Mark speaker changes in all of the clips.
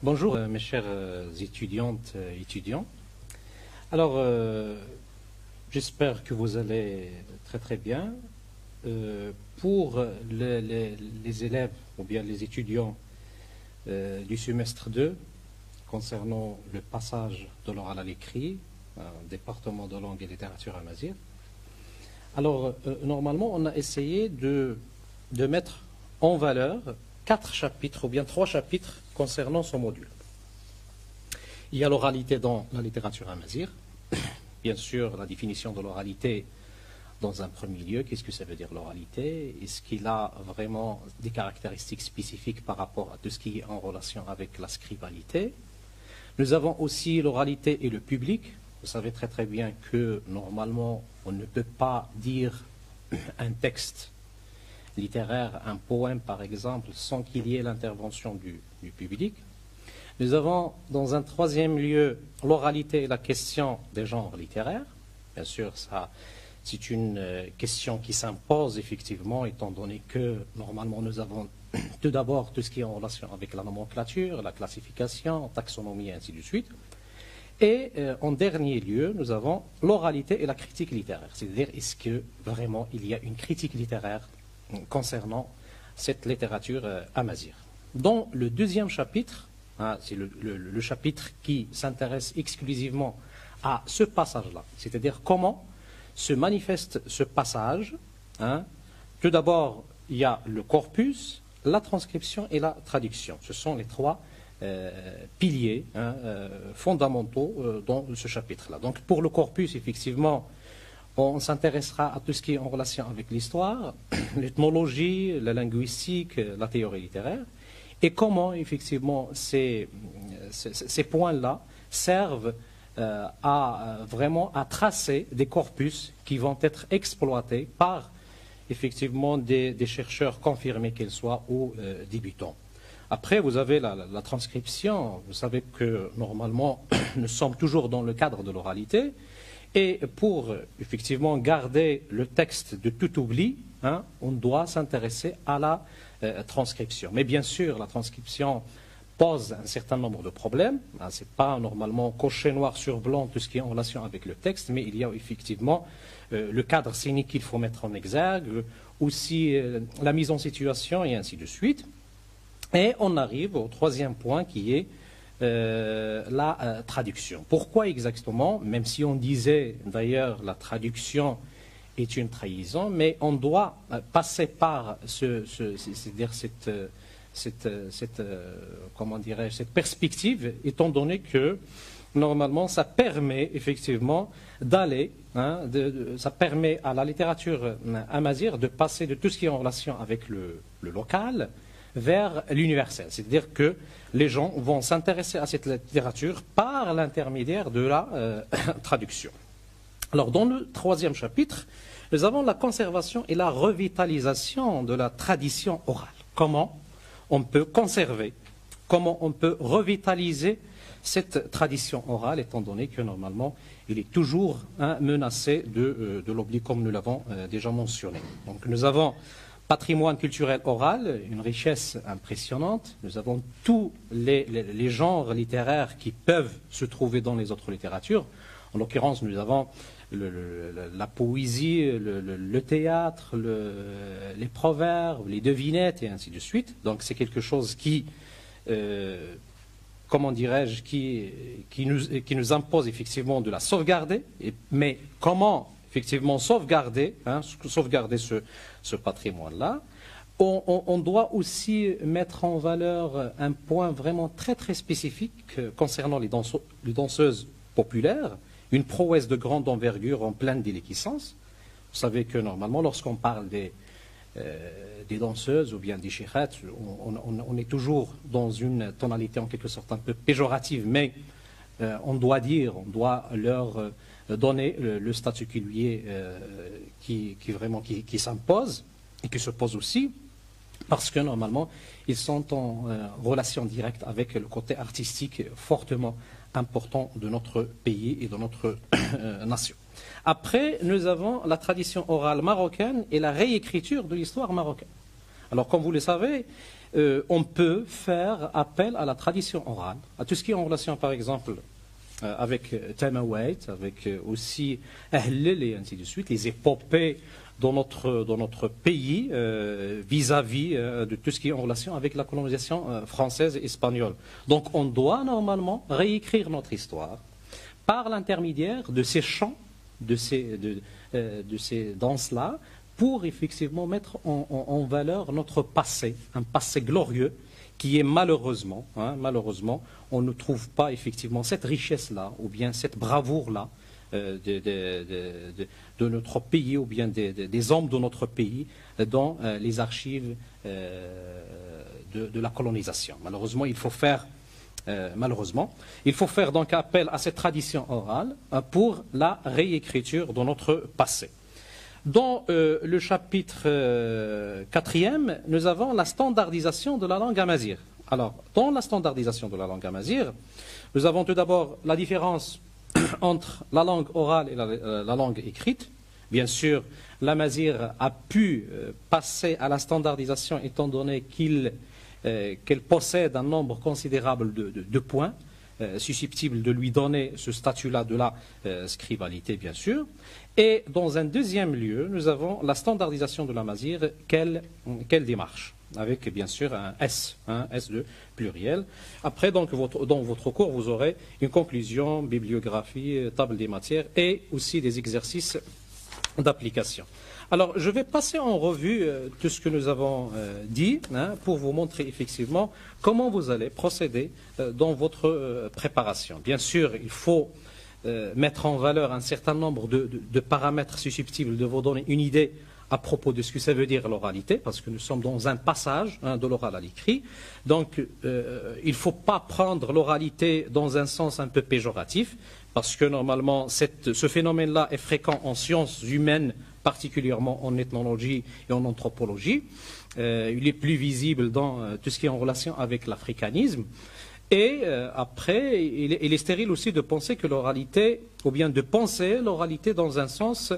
Speaker 1: Bonjour mes chères étudiantes et étudiants. Alors, j'espère que vous allez très très bien. Pour les élèves ou bien les étudiants du semestre 2, concernant le passage de l'oral à l'écrit, département de langue et littérature amazigh, alors normalement on a essayé de mettre en valeur 4 chapitres ou bien 3 chapitres concernant son module. Il y a l'oralité dans la littérature amazigh, bien sûr la définition de l'oralité dans un premier lieu. Qu'est-ce que ça veut dire l'oralité? Est-ce qu'il a vraiment des caractéristiques spécifiques par rapport à tout ce qui est en relation avec la scribalité? Nous avons aussi l'oralité et le public. Vous savez très très bien que normalement on ne peut pas dire un texte littéraire, un poème par exemple, sans qu'il y ait l'intervention du public. Nous avons dans un troisième lieu l'oralité et la question des genres littéraires. Bien sûr, ça, c'est une question qui s'impose effectivement, étant donné que normalement nous avons tout d'abord tout ce qui est en relation avec la nomenclature, la classification, taxonomie et ainsi de suite. Et en dernier lieu, nous avons l'oralité et la critique littéraire. C'est-à-dire, est-ce que vraiment il y a une critique littéraire concernant cette littérature amazigh. Dans le deuxième chapitre, c'est le chapitre qui s'intéresse exclusivement à ce passage-là, c'est-à-dire comment se manifeste ce passage. Tout d'abord, il y a le corpus, la transcription et la traduction. Ce sont les trois piliers fondamentaux dans ce chapitre-là. Donc pour le corpus, effectivement, on s'intéressera à tout ce qui est en relation avec l'histoire, l'ethnologie, la linguistique, la théorie littéraire, et comment effectivement ces points-là servent vraiment à tracer des corpus qui vont être exploités par effectivement des chercheurs confirmés qu'ils soient ou débutants. Après, vous avez la transcription. Vous savez que normalement, nous sommes toujours dans le cadre de l'oralité. Et pour effectivement garder le texte de tout oubli, on doit s'intéresser à la transcription. Mais bien sûr, la transcription pose un certain nombre de problèmes. Ce n'est pas normalement coché noir sur blanc tout ce qui est en relation avec le texte, mais il y a effectivement le cadre scénique qu'il faut mettre en exergue, aussi la mise en situation et ainsi de suite. Et on arrive au troisième point qui est la traduction. Pourquoi exactement? Même si on disait d'ailleurs la traduction est une trahison, mais on doit passer par cette perspective, étant donné que normalement ça permet effectivement d'aller, ça permet à la littérature amazigh de passer de tout ce qui est en relation avec le local vers l'universel. C'est-à-dire que les gens vont s'intéresser à cette littérature par l'intermédiaire de la traduction. Alors, dans le troisième chapitre, nous avons la conservation et la revitalisation de la tradition orale. Comment on peut conserver, comment on peut revitaliser cette tradition orale, étant donné que normalement, il est toujours menacé de l'oubli, comme nous l'avons déjà mentionné. Donc, nous avons patrimoine culturel oral, une richesse impressionnante. Nous avons tous les genres littéraires qui peuvent se trouver dans les autres littératures. En l'occurrence, nous avons la poésie, le théâtre, les proverbes, les devinettes et ainsi de suite. Donc c'est quelque chose qui, comment dirais-je, qui nous impose effectivement de la sauvegarder. Mais comment effectivement sauvegarder ce patrimoine-là? On doit aussi mettre en valeur un point vraiment très très spécifique concernant les danseuses populaires, une prouesse de grande envergure en pleine déliquescence. Vous savez que normalement, lorsqu'on parle des danseuses ou bien des cheikhs, on est toujours dans une tonalité en quelque sorte un peu péjorative, mais on doit leur donner le statut qui lui est, qui s'impose et qui se pose aussi, parce que normalement ils sont en relation directe avec le côté artistique fortement important de notre pays et de notre nation. Après, nous avons la tradition orale marocaine et la réécriture de l'histoire marocaine. Alors, comme vous le savez, on peut faire appel à la tradition orale, à tout ce qui est en relation, par exemple, avec Tamawait, avec aussi Ahlil et ainsi de suite, les épopées dans notre pays vis-à-vis de tout ce qui est en relation avec la colonisation française et espagnole. Donc on doit normalement réécrire notre histoire par l'intermédiaire de ces chants, de ces danses-là, pour effectivement mettre en valeur notre passé, un passé glorieux, qui est malheureusement, on ne trouve pas effectivement cette richesse-là, ou bien cette bravoure-là de notre pays, ou bien des hommes de notre pays, dans les archives de la colonisation. Malheureusement, il faut faire donc appel à cette tradition orale pour la réécriture de notre passé. Dans le chapitre 4e, nous avons la standardisation de la langue amazigh. Alors, dans la standardisation de la langue amazigh, nous avons tout d'abord la différence entre la langue orale et la langue écrite. Bien sûr, l'amazigh a pu passer à la standardisation étant donné qu'elle possède un nombre considérable de points susceptibles de lui donner ce statut-là de la scribalité, bien sûr. Et dans un deuxième lieu, nous avons la standardisation de l'amazigh, quelle démarche, avec bien sûr un S de pluriel. Après, donc, dans votre cours, vous aurez une conclusion, bibliographie, table des matières et aussi des exercices d'application. Alors, je vais passer en revue tout ce que nous avons dit pour vous montrer effectivement comment vous allez procéder dans votre préparation. Bien sûr, il faut mettre en valeur un certain nombre de paramètres susceptibles de vous donner une idée à propos de ce que ça veut dire l'oralité, parce que nous sommes dans un passage de l'oral à l'écrit. Donc, il ne faut pas prendre l'oralité dans un sens un peu péjoratif, parce que normalement, ce phénomène-là est fréquent en sciences humaines, particulièrement en ethnologie et en anthropologie. Il est plus visible dans tout ce qui est en relation avec l'africanisme. Et après, il est stérile aussi de penser que l'oralité, ou bien de penser l'oralité dans un sens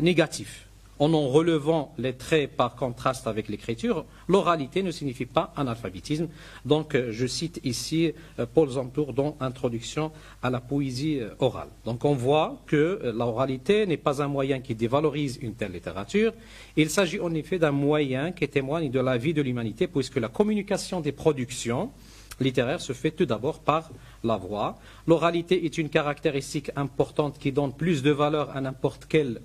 Speaker 1: négatif. En relevant les traits par contraste avec l'écriture, l'oralité ne signifie pas analphabétisme. Donc, je cite ici Paul Zantour dans Introduction à la poésie orale. Donc, on voit que l'oralité n'est pas un moyen qui dévalorise une telle littérature. Il s'agit en effet d'un moyen qui témoigne de la vie de l'humanité, puisque la communication des productions littéraires se fait tout d'abord par la voix. L'oralité est une caractéristique importante qui donne plus de valeur à n'importe quelle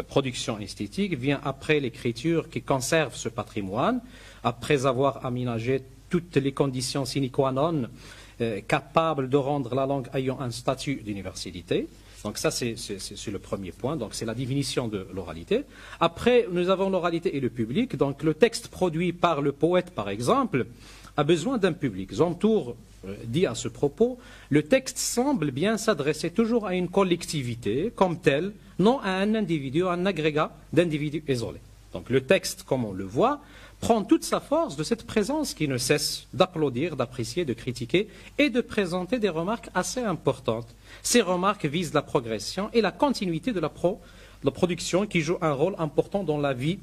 Speaker 1: production esthétique, vient après l'écriture qui conserve ce patrimoine, après avoir aménagé toutes les conditions sine qua non capables de rendre la langue ayant un statut d'universalité. Donc ça, c'est le premier point. Donc c'est la définition de l'oralité. Après, nous avons l'oralité et le public. Donc le texte produit par le poète, par exemple, a besoin d'un public. Zantour dit à ce propos, le texte semble bien s'adresser toujours à une collectivité comme telle, non à un individu, à un agrégat d'individus isolés. Donc le texte, comme on le voit, prend toute sa force de cette présence qui ne cesse d'applaudir, d'apprécier, de critiquer et de présenter des remarques assez importantes. Ces remarques visent la progression et la continuité de la production qui joue un rôle important dans la vie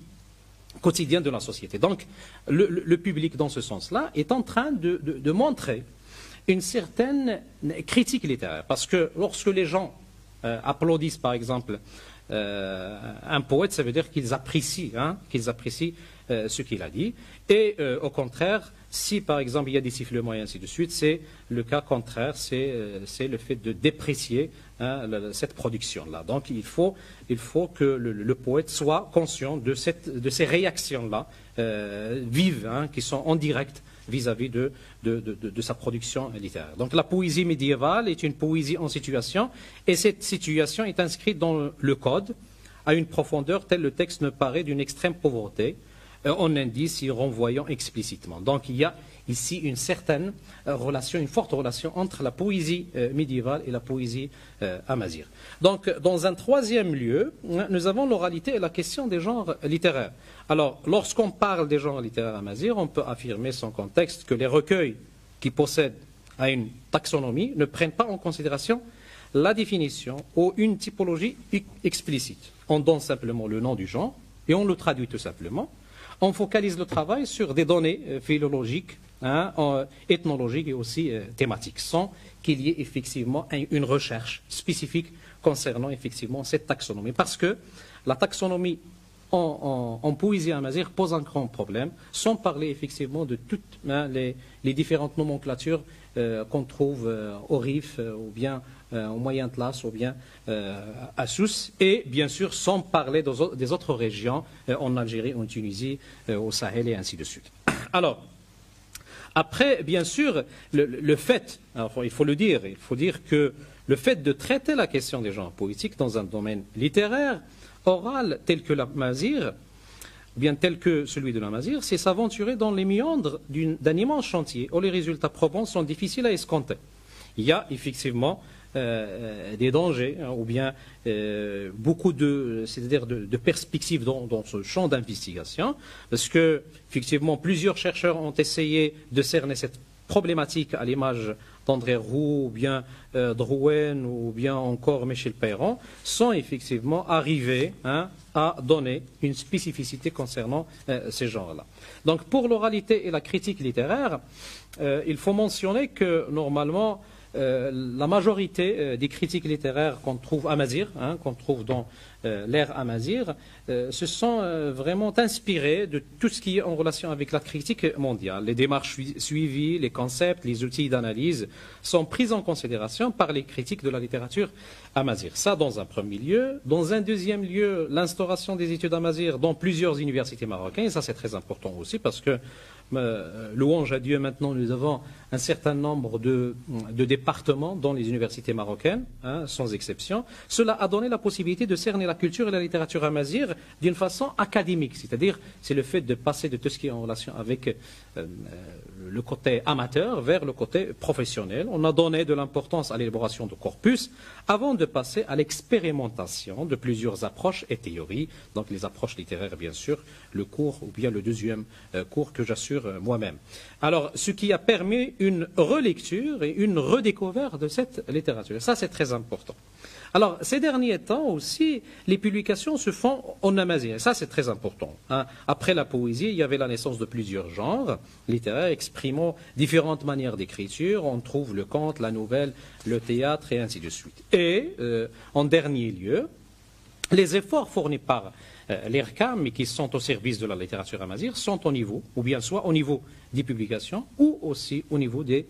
Speaker 1: quotidienne de la société. Donc le public, dans ce sens-là, est en train de montrer une certaine critique littéraire. Parce que lorsque les gens applaudissent, par exemple, un poète, ça veut dire qu'ils apprécient, ce qu'il a dit. Et au contraire, si par exemple il y a des sifflements et ainsi de suite, c'est le cas contraire, c'est le fait de déprécier cette production-là. Donc il faut que le poète soit conscient de ces réactions-là vives, qui sont en direct vis-à-vis de sa production littéraire. Donc la poésie médiévale est une poésie en situation, et cette situation est inscrite dans le code à une profondeur telle le texte ne paraît d'une extrême pauvreté, en indice y renvoyant explicitement. Donc il y a ici une certaine relation, une forte relation entre la poésie médiévale et la poésie amazigh. Donc dans un troisième lieu, nous avons l'oralité et la question des genres littéraires. Alors lorsqu'on parle des genres littéraires amazigh, on peut affirmer sans contexte que les recueils qui possèdent à une taxonomie ne prennent pas en considération la définition ou une typologie explicite. On donne simplement le nom du genre et on le traduit tout simplement. on focalise le travail sur des données philologiques, ethnologiques et aussi thématiques, sans qu'il y ait effectivement une recherche spécifique concernant effectivement cette taxonomie. Parce que la taxonomie en poésie amazigh pose un grand problème, sans parler effectivement de toutes les différentes nomenclatures qu'on trouve au Rif, ou bien au Moyen Atlas, ou bien à Sousse, et bien sûr sans parler des autres régions, en Algérie, en Tunisie, au Sahel, et ainsi de suite. Alors, après, bien sûr, le fait, alors, il faut dire que le fait de traiter la question des genres poétiques dans un domaine littéraire, oral, tel que l'amazigh, bien tel que celui de l'amazigh, c'est s'aventurer dans les méandres d'un immense chantier où les résultats probants sont difficiles à escompter. Il y a effectivement des dangers, ou bien beaucoup de perspectives dans ce champ d'investigation, parce que effectivement plusieurs chercheurs ont essayé de cerner cette problématique à l'image d'André Roux, ou bien Drouin, ou bien encore Michel Peyron, sans effectivement arriver à donner une spécificité concernant ces genres-là. Donc pour l'oralité et la critique littéraire, il faut mentionner que normalement la majorité des critiques littéraires qu'on trouve amazigh, qu'on trouve dans l'ère amazigh, se sont vraiment inspirés de tout ce qui est en relation avec la critique mondiale. Les démarches suivies, les concepts, les outils d'analyse sont pris en considération par les critiques de la littérature amazigh. Ça, dans un premier lieu. Dans un deuxième lieu, l'instauration des études amazigh dans plusieurs universités marocaines. Et ça, c'est très important aussi parce que louange à Dieu, maintenant nous avons un certain nombre de départements dans les universités marocaines, sans exception. Cela a donné la possibilité de cerner la culture et la littérature amazigh d'une façon académique, c'est-à-dire c'est le fait de passer de tout ce qui est en relation avec le côté amateur vers le côté professionnel. On a donné de l'importance à l'élaboration de corpus avant de passer à l'expérimentation de plusieurs approches et théories, donc les approches littéraires bien sûr, le cours ou bien le deuxième cours que j'assure moi-même. Alors, ce qui a permis une relecture et une redécouverte de cette littérature. Ça, c'est très important. Alors, ces derniers temps aussi, les publications se font en amazigh. Ça, c'est très important. Après la poésie, il y avait la naissance de plusieurs genres littéraires exprimant différentes manières d'écriture. On trouve le conte, la nouvelle, le théâtre et ainsi de suite. Et, en dernier lieu, les efforts fournis par l'ERCAM, mais qui sont au service de la littérature amazigh, sont au niveau, ou bien soit au niveau des publications, ou aussi au niveau des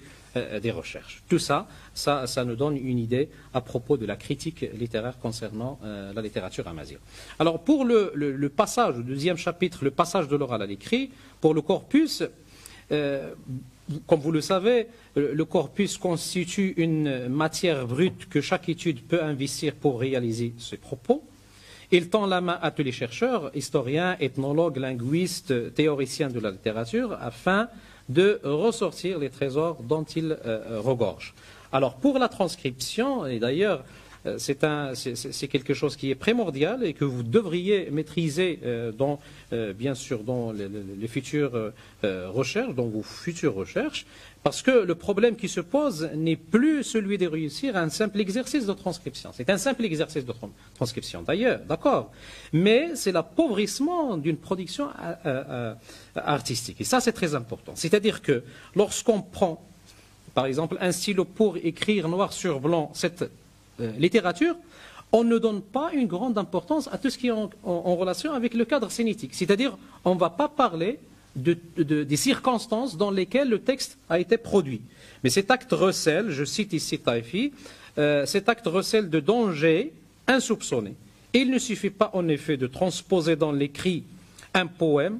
Speaker 1: recherches. Tout ça, ça nous donne une idée à propos de la critique littéraire concernant la littérature amazigh. Alors, pour le passage, le deuxième chapitre, le passage de l'oral à l'écrit, pour le corpus, comme vous le savez, le corpus constitue une matière brute que chaque étude peut investir pour réaliser ses propos. Il tend la main à tous les chercheurs, historiens, ethnologues, linguistes, théoriciens de la littérature, afin de ressortir les trésors dont il regorge. Alors, pour la transcription, et d'ailleurs, c'est quelque chose qui est primordial et que vous devriez maîtriser bien sûr dans les futures recherches, dans vos futures recherches, parce que le problème qui se pose n'est plus celui de réussir un simple exercice de transcription. C'est un simple exercice de transcription d'ailleurs, d'accord, mais c'est l'appauvrissement d'une production artistique. Et ça, c'est très important. C'est-à-dire que lorsqu'on prend, par exemple, un stylo pour écrire noir sur blanc cette littérature, on ne donne pas une grande importance à tout ce qui est en relation avec le cadre cinétique. C'est-à-dire, on ne va pas parler des circonstances dans lesquelles le texte a été produit. Mais cet acte recèle, je cite ici Taifi, cet acte recèle de dangers insoupçonnés. Il ne suffit pas en effet de transposer dans l'écrit un poème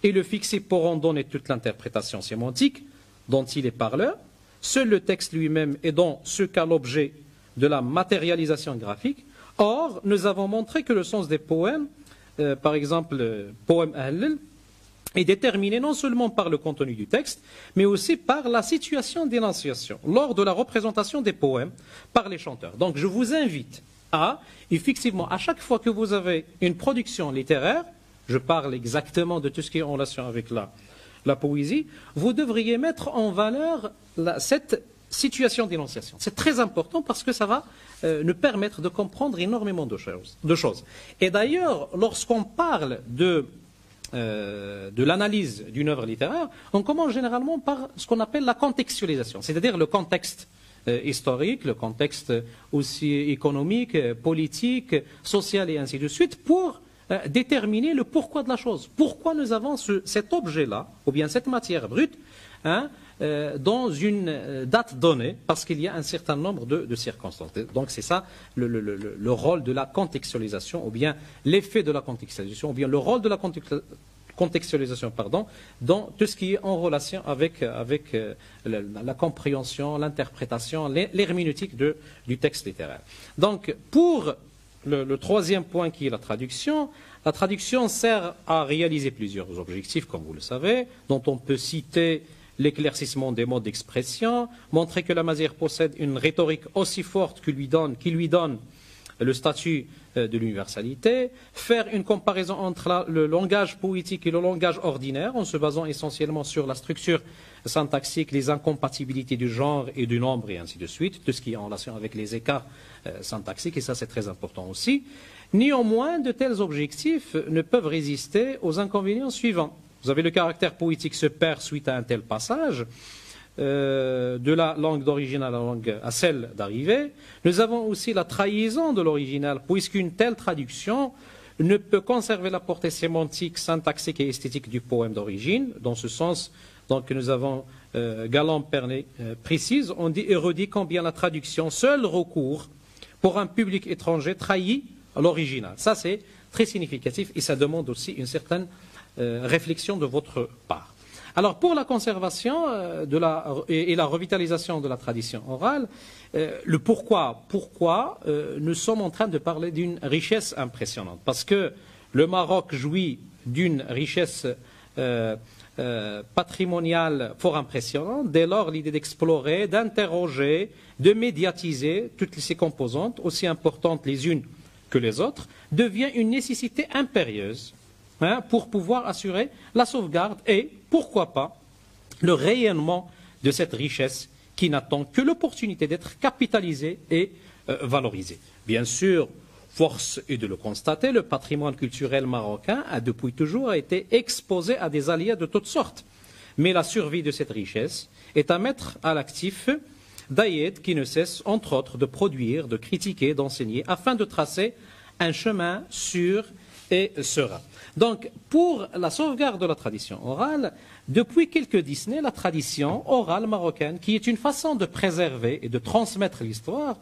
Speaker 1: et le fixer pour en donner toute l'interprétation sémantique dont il est parleur. Seul le texte lui-même est dans ce cas l'objet de la matérialisation graphique. Or, nous avons montré que le sens des poèmes, par exemple, poème Ahlil, est déterminé non seulement par le contenu du texte, mais aussi par la situation d'énonciation, lors de la représentation des poèmes par les chanteurs. Donc, je vous invite à, effectivement, à chaque fois que vous avez une production littéraire, je parle exactement de tout ce qui est en relation avec la poésie, vous devriez mettre en valeur cette situation d'énonciation. C'est très important parce que ça va nous permettre de comprendre énormément de choses. Et d'ailleurs, lorsqu'on parle de de l'analyse d'une œuvre littéraire, on commence généralement par ce qu'on appelle la contextualisation, c'est-à-dire le contexte historique, le contexte aussi économique, politique, social et ainsi de suite, pour déterminer le pourquoi de la chose. Pourquoi nous avons cet objet-là, ou bien cette matière brute, dans une date donnée, parce qu'il y a un certain nombre de circonstances. Donc c'est ça le rôle de la contextualisation, ou bien l'effet de la contextualisation, ou bien le rôle de la contextualisation, dans tout ce qui est en relation avec la compréhension, l'interprétation, l'herméneutique du texte littéraire. Donc pour le troisième point qui est la traduction sert à réaliser plusieurs objectifs, comme vous le savez, dont on peut citer l'éclaircissement des modes d'expression, montrer que la Mazir possède une rhétorique aussi forte qui lui donne le statut de l'universalité, faire une comparaison entre le langage poétique et le langage ordinaire, en se basant essentiellement sur la structure syntaxique, les incompatibilités du genre et du nombre, et ainsi de suite, tout ce qui est en relation avec les écarts syntaxiques, et ça c'est très important aussi. Néanmoins, de tels objectifs ne peuvent résister aux inconvénients suivants. Vous avez le caractère poétique se perd suite à un tel passage de la langue d'origine à celle d'arrivée. Nous avons aussi la trahison de l'original, puisqu'une telle traduction ne peut conserver la portée sémantique, syntaxique et esthétique du poème d'origine. Dans ce sens, donc, nous avons Galland-Pernet précise, on dit érudit combien la traduction, seul recours pour un public étranger trahit l'original. Ça, c'est très significatif et ça demande aussi une certaine réflexion de votre part. Alors, pour la conservation et la revitalisation de la tradition orale, le pourquoi nous sommes en train de parler d'une richesse impressionnante. Parce que le Maroc jouit d'une richesse patrimoniale fort impressionnante. Dès lors, l'idée d'explorer, d'interroger, de médiatiser toutes ces composantes, aussi importantes les unes que les autres, devient une nécessité impérieuse pour pouvoir assurer la sauvegarde et, pourquoi pas, le rayonnement de cette richesse qui n'attend que l'opportunité d'être capitalisée et valorisée. Bien sûr, force est de le constater, le patrimoine culturel marocain a depuis toujours été exposé à des aléas de toutes sortes. Mais la survie de cette richesse est à mettre à l'actif d'Aïed qui ne cesse, entre autres, de produire, de critiquer, d'enseigner, afin de tracer un chemin sûr et serein. Donc, pour la sauvegarde de la tradition orale, depuis quelques décennies, la tradition orale marocaine, qui est une façon de préserver et de transmettre l'histoire,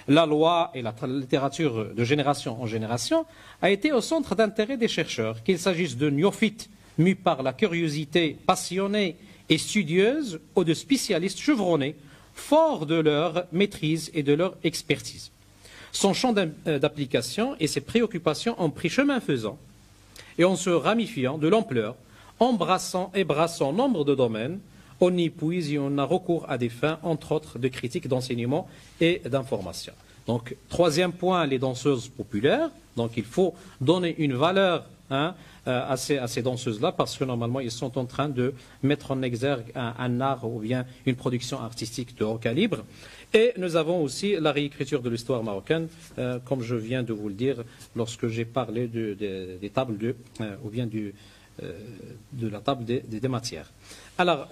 Speaker 1: la loi et la littérature de génération en génération, a été au centre d'intérêt des chercheurs, qu'il s'agisse de néophytes mus par la curiosité passionnée et studieuse, ou de spécialistes chevronnés, forts de leur maîtrise et de leur expertise. Son champ d'application et ses préoccupations ont pris chemin faisant et en se ramifiant de l'ampleur, embrassant et brassant nombre de domaines, on y puise et on a recours à des fins, entre autres, de critique, d'enseignement et d'information. Donc, troisième point, les danseuses populaires. Donc, il faut donner une valeur à ces danseuses-là, parce que normalement, ils sont en train de mettre en exergue un art ou bien une production artistique de haut calibre. Et nous avons aussi la réécriture de l'histoire marocaine, comme je viens de vous le dire lorsque j'ai parlé des tables ou bien de la table des matières. Alors,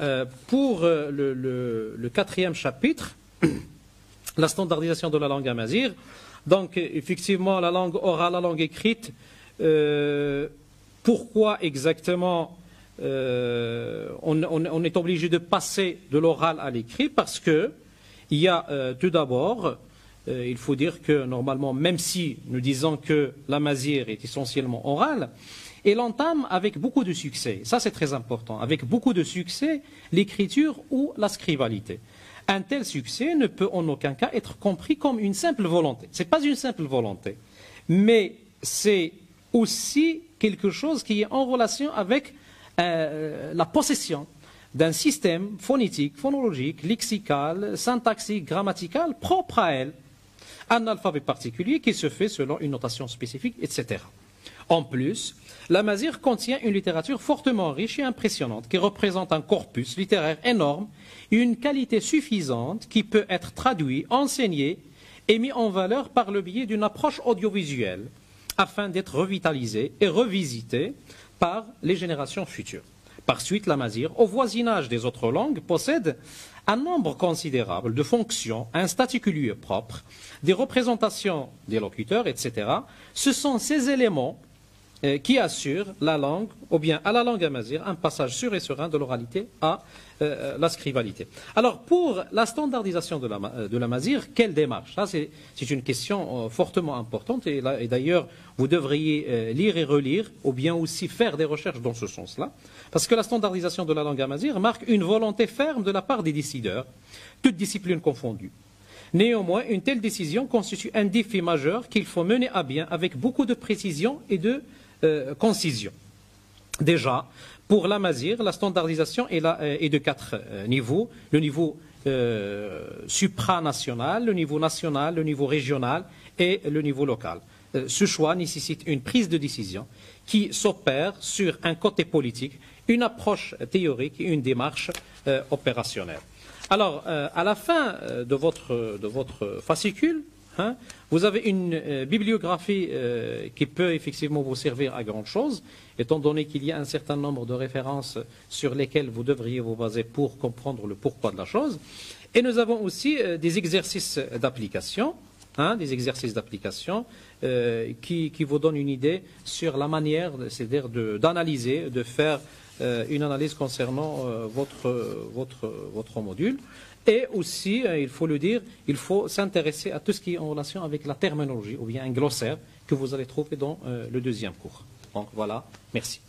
Speaker 1: pour le quatrième chapitre, la standardisation de la langue amazigh, donc effectivement la langue orale, la langue écrite, pourquoi exactement on est obligé de passer de l'oral à l'écrit? Parce que il y a tout d'abord, il faut dire que normalement, même si nous disons que l'amazigh est essentiellement orale, elle entame avec beaucoup de succès, ça c'est très important, avec beaucoup de succès l'écriture ou la scribalité. Un tel succès ne peut en aucun cas être compris comme une simple volonté. Ce n'est pas une simple volonté, mais c'est aussi quelque chose qui est en relation avec la possession d'un système phonétique, phonologique, lexical, syntaxique, grammatical propre à elle, un alphabet particulier qui se fait selon une notation spécifique, etc. En plus, l'amazigh contient une littérature fortement riche et impressionnante qui représente un corpus littéraire énorme et une qualité suffisante qui peut être traduit, enseigné et mis en valeur par le biais d'une approche audiovisuelle afin d'être revitalisé et revisité par les générations futures. Par suite, l'amazigh, au voisinage des autres langues, possède un nombre considérable de fonctions, un statut lieu propre, des représentations des locuteurs, etc. Ce sont ces éléments qui assurent la langue, ou bien à la langue amazigh, un passage sûr et serein de l'oralité à la scribalité. Alors, pour la standardisation de l'amazigh, quelle démarche? Ça, c'est une question fortement importante, et d'ailleurs, vous devriez lire et relire, ou bien aussi faire des recherches dans ce sens-là, parce que la standardisation de la langue amazigh marque une volonté ferme de la part des décideurs, toutes disciplines confondues. Néanmoins, une telle décision constitue un défi majeur qu'il faut mener à bien avec beaucoup de précision et de concision. Déjà, pour l'amazigh, la standardisation est de 4 niveaux. Le niveau supranational, le niveau national, le niveau régional et le niveau local. Ce choix nécessite une prise de décision qui s'opère sur un côté politique, une approche théorique et une démarche opérationnelle. Alors, à la fin de votre fascicule, vous avez une bibliographie qui peut effectivement vous servir à grand chose, étant donné qu'il y a un certain nombre de références sur lesquelles vous devriez vous baser pour comprendre le pourquoi de la chose. Et nous avons aussi des exercices d'application, qui vous donnent une idée sur la manière, c'est-à-dire d'analyser, de faire une analyse concernant votre module. Et aussi, il faut le dire, il faut s'intéresser à tout ce qui est en relation avec la terminologie, ou bien un glossaire que vous allez trouver dans le 2e cours. Donc voilà, merci.